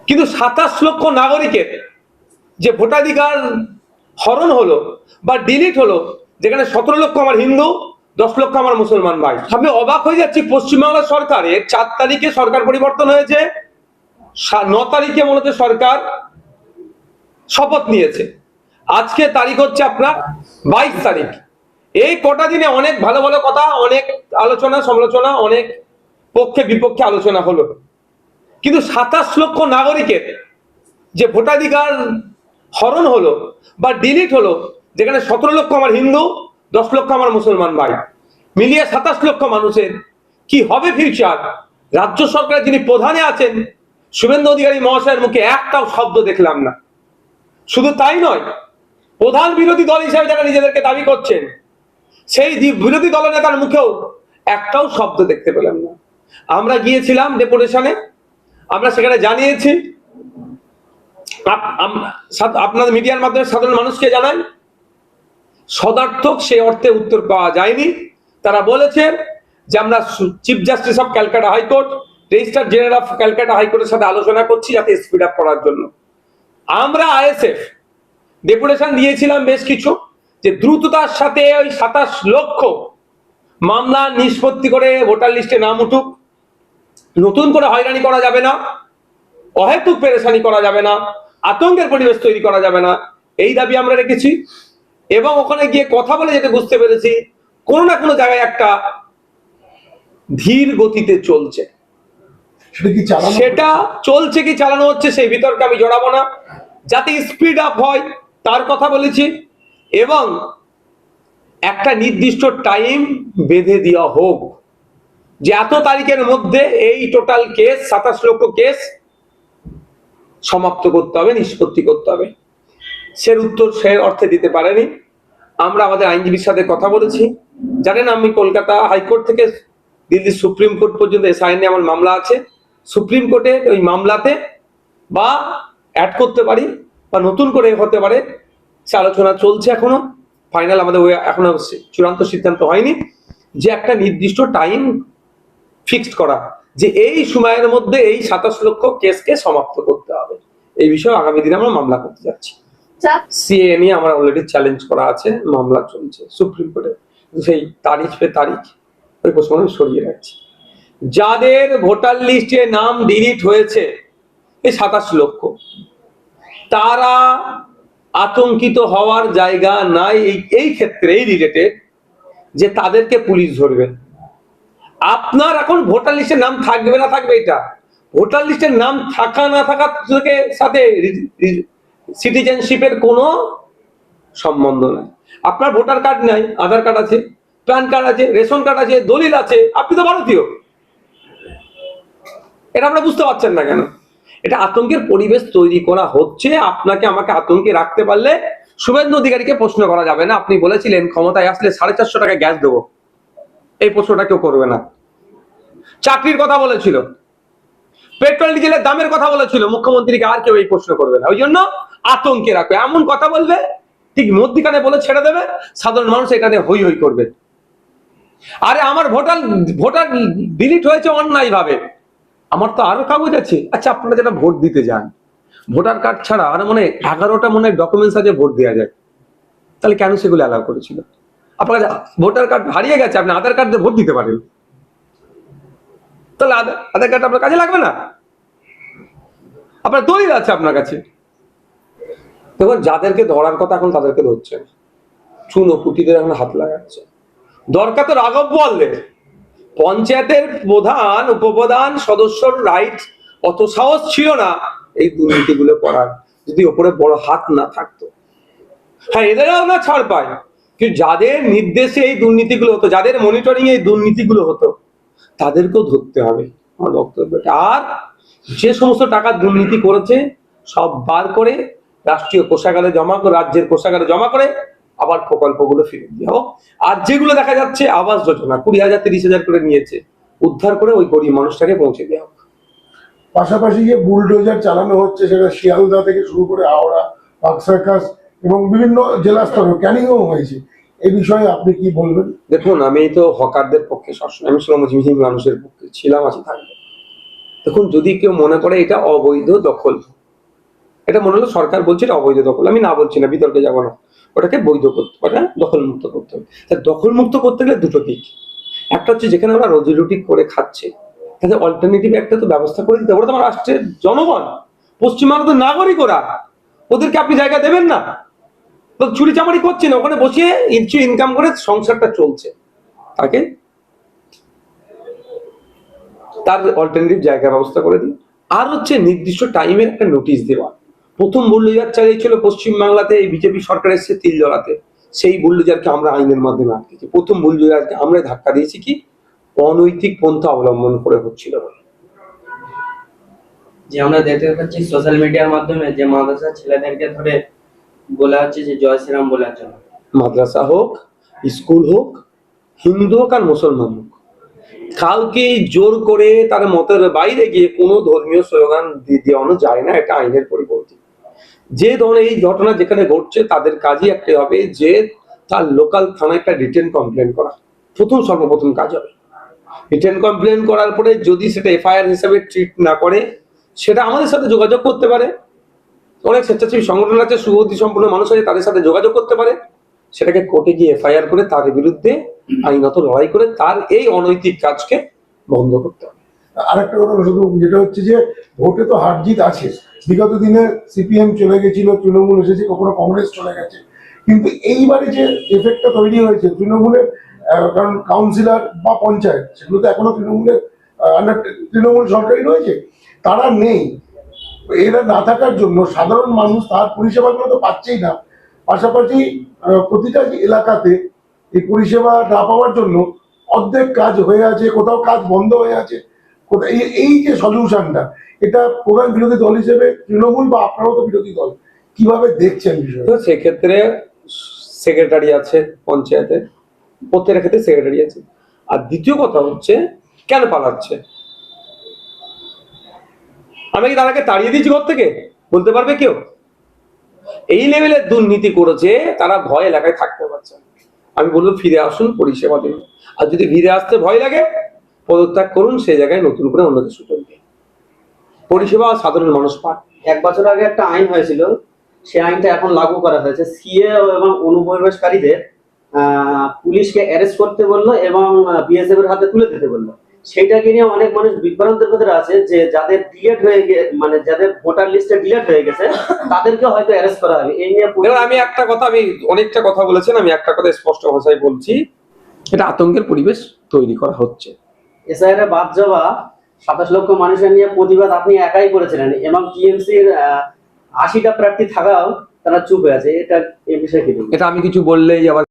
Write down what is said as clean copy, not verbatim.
কিন্তু 27 লক্ষ নাগরিকের যে ভোটাধিকার হরণ হলো বা ডিলিট হলো, যেখানে 17 লক্ষ আমার হিন্দু, 10 লক্ষ আমার মুসলমান ভাই। আমি অবাক হয়ে যাচ্ছি, পশ্চিমবাংলা সরকারের 4 তারিখে সরকার পরিবর্তন হয়েছে, 9 তারিখে মূলত সরকার শপথ নিয়েছে, আজকে তারিখ হচ্ছে আপনার 22 তারিখ। এই কটা দিনে অনেক ভালো ভালো কথা, অনেক আলোচনা সমালোচনা, অনেক পক্ষে বিপক্ষে আলোচনা হলো, কিন্তু 27 লক্ষ নাগরিকের যে ভোটাধিকার হরণ হলো বা ডিলিট হলো, যেখানে 17 লক্ষ আমার হিন্দু, 10 লক্ষ আমার মুসলমান ভাই, মিলিয়ে 27 লক্ষ মানুষের কি হবে ফিউচার? রাজ্য সরকারের যিনি প্রধানে আছেন শুভেন্দু অধিকারী মহাশয়ের মুখে একটাও শব্দ দেখলাম না। শুধু তাই নয়, প্রধান বিরোধী দল হিসেবে যারা নিজেদেরকে দাবি করছেন সেই বিরোধী দলনেতার মুখেও একটাও শব্দ দেখতে পেলাম না। আমরা গিয়েছিলাম ডেপুটেশনে, আমরা সেখানে জানিয়েছি, আপনাদের মিডিয়ার মাধ্যমে সাধারণ মানুষকে জানাই, সদার্থক সে অর্থে উত্তর পাওয়া যায়নি। তারা বলেছে যে আমরা chief justice of Calcutta high court, registrar general of Calcutta হাইকোর্টের সাথে আলোচনা করছি যাতে স্পিড আপ করার জন্য। আমরা আইএসএফ ডেপুটেশন দিয়েছিলাম বেশ কিছু, যে দ্রুততার সাথে ওই 27 লক্ষ মামলা নিষ্পত্তি করে ভোটার লিস্টে নাম উঠুক, নতুন করে হয়রানি করা যাবে না, অহেতুক পেরেশানি করা যাবে না, আতঙ্কের পরিবেশ তৈরি করা যাবে না, এই দাবি আমরা রেখেছি। এবং ওখানে গিয়ে কথা বলে যেটা বুঝতে পেরেছি, কোনো না কোনো জায়গায় একটা ধীর গতিতে চলছে, সেটা চলছে কি চালানো হচ্ছে সেই বিতর্কে আমি জড়াবো না, যাতে স্পিড আপ হয় তার কথা বলেছি। এবং একটা নির্দিষ্ট টাইম বেঁধে দেওয়া হোক যে এত তারিখের মধ্যে এই টোটাল কেস 27 লক্ষ কেস সমাপ্ত করতে হবে, নিষ্পত্তি করতে হবে। সে উত্তর সে অর্থে দিতে পারেনি। আমরা আমাদের আইনজীবীর সাথে কথা বলেছি, জানেন আমি কলকাতা হাইকোর্ট থেকে দিল্লি সুপ্রিম কোর্ট পর্যন্ত এসআইএন নিয়ে আমার মামলা আছে। সুপ্রিম কোর্টে ওই মামলাতে বা অ্যাড করতে পারি বা নতুন করে হতে পারে, সে আলোচনা চলছে এখনো, ফাইনাল আমাদের এখনো চূড়ান্ত সিদ্ধান্ত হয়নি, যে একটা নির্দিষ্ট টাইম ফিক্সড করা যে এই সময়ের মধ্যে এই 27 লক্ষ কেসকে সমাপ্ত করতে হবে। এই বিষয়ে আগামী দিনে আমরা মামলা করতে যাচ্ছি। সিএ নিয়ে আমার অলরেডি চ্যালেঞ্জ করা আছে, মামলা চলছে সুপ্রিম কোর্টে, সেই তারিখ পে তারিখ ওই প্রশ্ন সরিয়ে রাখছি। যাদের ভোটার লিস্টে নাম ডিলিট হয়েছে এই 27 লক্ষ, তারা আতঙ্কিত হওয়ার জায়গা নাই এই ক্ষেত্রে, এই রিলেটেড, যে তাদেরকে পুলিশ ধরবে। আপনার এখন ভোটার লিস্টের নাম থাকবে না থাকবে, এটা ভোটার লিস্টের নাম থাকা না থাকার সাথে সিটিজেনশিপের কোনো সম্বন্ধ নাই। আপনার ভোটার কার্ড নাই, আধার কার্ড আছে, প্যান কার্ড আছে, রেশন কার্ড আছে, দলিল আছে, আপনি তো ভারতীয়। এটা আপনারা বুঝতে পারছেন না কেন? এটা আতঙ্কের পরিবেশ তৈরি করা হচ্ছে। আপনাকে আমাকে আতঙ্কে রাখতে পারলে শুভেন্দু অধিকারীকে প্রশ্ন করা যাবে না। আপনি বলেছিলেন ক্ষমতায় আসলে 450 টাকা গ্যাস দেবো, এই প্রশ্নটা কেউ করবে না। চাকরির কথা বলেছিল, পেট্রোল ডিজেলের দামের কথা বলেছিল, মুখ্যমন্ত্রীকে আর কেউ এই প্রশ্ন করবে না। ওই জন্য আতঙ্কে রাখবে, এমন কথা বলবে ঠিক মধ্যিখানে বলে ছেড়ে দেবে, সাধারণ মানুষ এখানে হই হই করবে। আরে আমার ভোটার ডিলিট হয়েছে অন্যায় ভাবে, আমার তো আরো কাগজ আছে। আচ্ছা, আপনারা যেটা ভোট দিতে যান, ভোটার কার্ড ছাড়া আর মনে 11টা মনে ডকুমেন্টস আছে ভোট দেওয়া যায়, তাহলে কেন সেগুলো অ্যালাউ করেছিল? আপনার ভোটার কার্ড হারিয়ে গেছে, আপনি আধার কার্ড দিয়ে ভোট দিতে পারেন, তাহলে আধার কার্ড আপনার কাজে লাগবে না? আপনার দলিল আছে আপনার কাছে। দেখুন, যাদেরকে ধরার কথা এখন তাদেরকে ধরছে, চুনোপুটিদের এখন হাত লাগাচ্ছে। দরকার তো রাঘব বোয়ালদের, পঞ্চায়েতের প্রধান উপপ্রধান সদস্যর রাইট অত সাহস ছিল না এই দুর্নীতিগুলো করার, যদি ওপরে বড় হাত না থাকতো। হ্যাঁ, এদেরও না ছাড় পায়, কিন্তু যাদের নির্দেশে এই দুর্নীতিগুলো হতো, যাদের মনিটরিং এই দুর্নীতিগুলো হতো, তাদেরকেও ধরতে হবে আমার বক্তব্যটা। আর যে সমস্ত টাকা দুর্নীতি করেছে সব বার করে রাষ্ট্রীয় কোষাগারে জমা করে, রাজ্যের কোষাগারে জমা করে আবার প্রকল্পগুলো ফিরে দেওয়া হোক। আর যেগুলো দেখা যাচ্ছে আবাস যোজনা 20,000 30,000 করে নিয়েছে, উদ্ধার করে ওই গরিব মানুষটাকে পৌঁছে দেওয়া হোক। পাশাপাশি যে বুলডোজার চালানো হচ্ছে, সেটা শিয়ালদা থেকে শুরু করে হাওড়া, পাকসাকাস এবং বিভিন্ন জেলা স্তরে ক্যানিংও হয়েছে, এই বিষয়ে আপনি কি বলবেন? দেখুন, আমি তো হকারদের পক্ষে সবসময়, আমি শ্রমজীবী মানুষের পক্ষে ছিলাম, আছি, থাকবো। দেখুন, যদি কেউ মনে করে এটা অবৈধ দখল, এটা মনে হলো সরকার বলছে এটা অবৈধ দখল, আমি না বলছি না, বিতর্কে যাবো না, ওটাকে বৈধ করতে, ওটা দখল মুক্ত করতে হবে। তা দখল মুক্ত করতে গেলে দুটো দিক, একটা হচ্ছে যেখানে ওরা রুজি রুটি করে খাচ্ছে তাদের অল্টারনেটিভ একটা তো ব্যবস্থা করে দিতে হবে। ওরা তো আমার রাষ্ট্রের জনগণ, পশ্চিমবঙ্গের নাগরিক, ওদেরকে আপনি জায়গা দেবেন না? তো চুরি চামারি করছে না, ওখানে বসে কিছু ইনকাম করে সংসারটা চলছে, তাকে তার অল্টারনেটিভ জায়গা ব্যবস্থা করে দিন। আর হচ্ছে নির্দিষ্ট টাইমের একটা নোটিশ দেওয়া। প্রথম বুল্ডোজার চালিয়েছিল পশ্চিমবাংলাতে এই বিজেপি সরকার এসেছে তিলজলাতে, সেই বুল্ডোজারকে আমরা আইনের মাধ্যমে আটকেছি। প্রথম বুল্ডোজারকে আমরা ধাক্কা দিয়েছি কি অনৈতিক পন্থা অবলম্বন করে হচ্ছিল বলে। যে আমরা দেখতে পাচ্ছি সোশ্যাল মিডিয়ার মাধ্যমে যে মাদ্রাসা ছেলেদেরকে ধরে বলা হচ্ছে যে জয় শ্রীরাম বলার জন্য, মাদ্রাসা হোক, স্কুল হোক, হিন্দু হোক আর মুসলমান হোক, কাউকে জোর করে তার মতের বাইরে গিয়ে কোনো ধর্মীয় স্লোগান দেওয়ানো যায় না, এটা আইনের পরিপন্থী। যে ধরনের এই ঘটনা যেখানে ঘটছে তাদের কাজই একটাই হবে যে তার লোকাল থানায় একটা রিটেন কমপ্লেন করা, সর্বপ্রথম কাজ হবে। রিটেন কমপ্লেন করার পরে যদি সেটা এফআইআর হিসেবে ট্রিট না করে, সেটা আমাদের সাথে যোগাযোগ করতে পারে। অনেক স্বেচ্ছাসেবী সংগঠন আছে, সুবুদ্ধি সম্পন্ন মানুষ আছে, তাদের সাথে যোগাযোগ করতে পারে, সেটাকে কোর্টে গিয়ে এফআইআর করে তার বিরুদ্ধে আইনত লড়াই করে তার এই অনৈতিক কাজকে বন্ধ করতে হবে। আরেকটা কথা শুধু যেটা হচ্ছে যে ভোটে তো হার জিত আছে, বিগত দিনে সিপিএম চলে গেছিল, তৃণমূল এসেছে, কখনো কংগ্রেস চলে গেছে, কিন্তু এইবারে যে এফেক্টটা তৈরি হয়েছে তৃণমূলের, কারণ কাউন্সিলর বা পঞ্চায়েত সেগুলো তো এখনো তৃণমূলের আন্ডার, তৃণমূল সরকারই রয়েছে, তারা নেই। এরা না থাকার জন্য সাধারণ মানুষ তার পরিষেবাগুলো তো পাচ্ছেই না। পাশাপাশি প্রতিটা এলাকাতে এই পরিষেবা না পাওয়ার জন্য অর্ধেক কাজ হয়ে আছে, কোথাও কাজ বন্ধ হয়ে আছে। এই যে সলিউশনটা, এটা প্রধান বিরোধী দল হিসেবে তৃণমূল বা আপনারাও তো বিরোধী দল, কিভাবে দেখছেন বিষয়টা? তো সেক্ষেত্রে সেক্রেটারি আছে পঞ্চায়েতে, প্রত্যেকের ক্ষেত্রে সেক্রেটারি আছে। আর দ্বিতীয় কথা হচ্ছে কেন পালাচ্ছে? আমি কি তাদেরকে তাড়িয়ে দিয়েছি ঘর থেকে? বলতে পারবে কেউ? এই লেভেলের দুর্নীতি করেছে, তারা ভয় এলাকায় থাকতে পারছে না। আমি বলবো ফিরে আসুন, পরিষেবা দিন। আর যদি ফিরে আসতে ভয় লাগে, পদত্যাগ করুন, সেই জায়গায় নতুন করে অন্যকে সুযোগ দিন, পরিষেবা সাধারণ মানুষ পায়। 1 বছর আগে একটা আইন হয়েছিল, সেই আইনটা এখন লাগু করা হয়েছে। সিএ এবং অনুপ্রবেশকারীদের পুলিশকে অ্যারেস্ট করতে বললো এবং বিএসএফ এর হাতে তুলে দিতে বললো। সেটাকে নিয়ে অনেক মানুষ বিভ্রান্তের ভেতরে আছে যে যাদের ডিলেট হয়ে মানে যাদের ভোটার লিস্টে ডিলেট হয়ে গেছে তাদেরকে হয়তো অ্যারেস্ট করা হবে। এই নিয়ে আমি একটা কথা, আমি অনেকটা কথা বলেছেন, আমি একটা কথা স্পষ্ট ভাষায় বলছি, এটা আতঙ্কের পরিবেশ তৈরি করা হচ্ছে। এসআইআর এর বাদ যাওয়া 27 লক্ষ মানুষের নিয়ে প্রতিবাদ আপনি একাই করেছিলেন এবং টিএমসির 80টা প্রার্থী থাকাও তারা চুপ হয়ে আছে। এটা এই বিষয়ে কি বলবেন? এটা আমি কিছু বললেই আবার